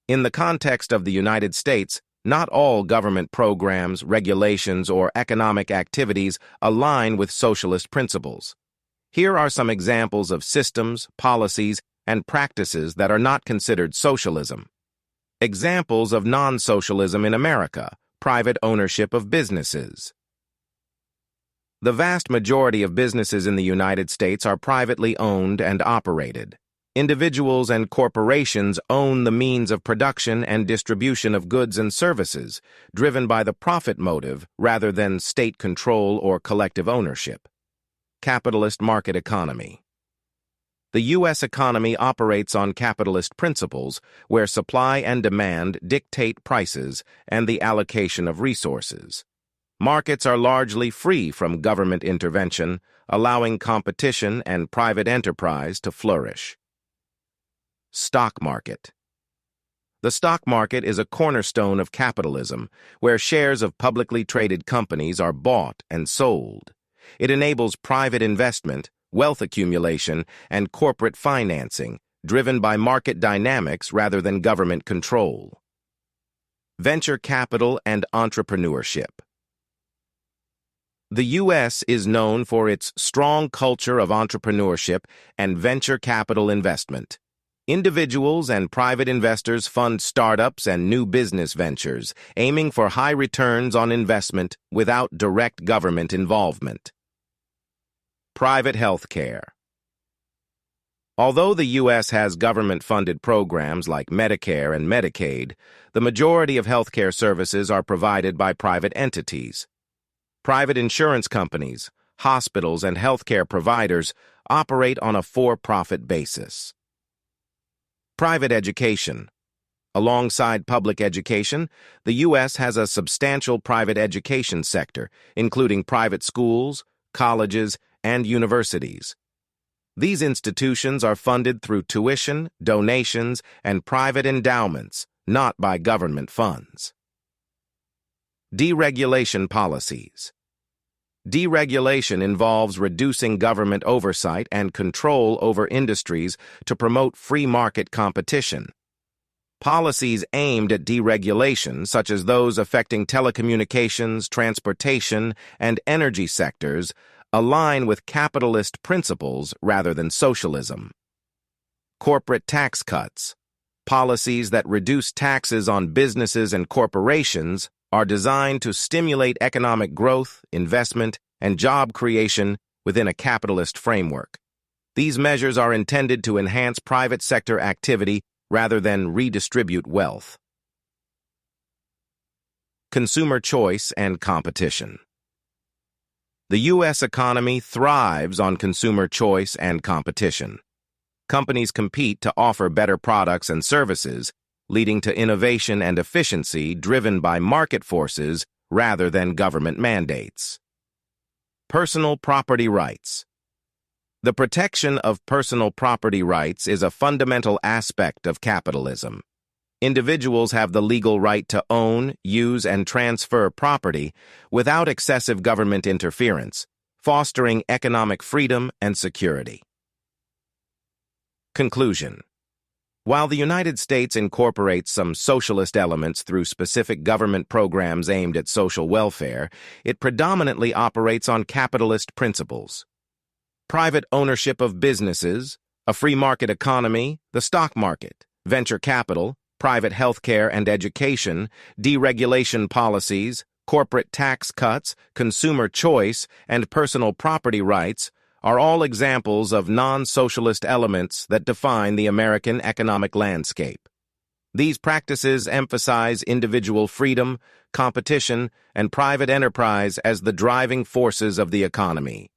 In the context of the United States, not all government programs, regulations, or economic activities align with socialist principles. Here are some examples of systems, policies, and practices that are not considered socialism. Examples of non-socialism in America: private ownership of businesses. The vast majority of businesses in the United States are privately owned and operated. Individuals and corporations own the means of production and distribution of goods and services, driven by the profit motive rather than state control or collective ownership. Capitalist market economy. The U.S. economy operates on capitalist principles where supply and demand dictate prices and the allocation of resources. Markets are largely free from government intervention, allowing competition and private enterprise to flourish. Stock market. The stock market is a cornerstone of capitalism, where shares of publicly traded companies are bought and sold. It enables private investment, wealth accumulation, and corporate financing, driven by market dynamics rather than government control. Venture capital and entrepreneurship. The U.S. is known for its strong culture of entrepreneurship and venture capital investment. Individuals and private investors fund startups and new business ventures, aiming for high returns on investment without direct government involvement. Private health care. Although the U.S. has government-funded programs like Medicare and Medicaid, the majority of healthcare services are provided by private entities. Private insurance companies, hospitals, and healthcare providers operate on a for-profit basis. Private education. Alongside public education, the U.S. has a substantial private education sector, including private schools, colleges, and universities. These institutions are funded through tuition, donations, and private endowments, not by government funds. Deregulation policies. Deregulation involves reducing government oversight and control over industries to promote free market competition. Policies aimed at deregulation, such as those affecting telecommunications, transportation, and energy sectors, align with capitalist principles rather than socialism. Corporate tax cuts. Policies that reduce taxes on businesses and corporations are designed to stimulate economic growth, investment, and job creation within a capitalist framework. These measures are intended to enhance private sector activity rather than redistribute wealth. Consumer choice and competition. The U.S. economy thrives on consumer choice and competition. Companies compete to offer better products and services, leading to innovation and efficiency driven by market forces rather than government mandates. Personal property rights. The protection of personal property rights is a fundamental aspect of capitalism. Individuals have the legal right to own, use, and transfer property without excessive government interference, fostering economic freedom and security. Conclusion. While the United States incorporates some socialist elements through specific government programs aimed at social welfare, it predominantly operates on capitalist principles. Private ownership of businesses, a free market economy, the stock market, venture capital, private healthcare and education, deregulation policies, corporate tax cuts, consumer choice, and personal property rights are all examples of non-socialist elements that define the American economic landscape. These practices emphasize individual freedom, competition, and private enterprise as the driving forces of the economy.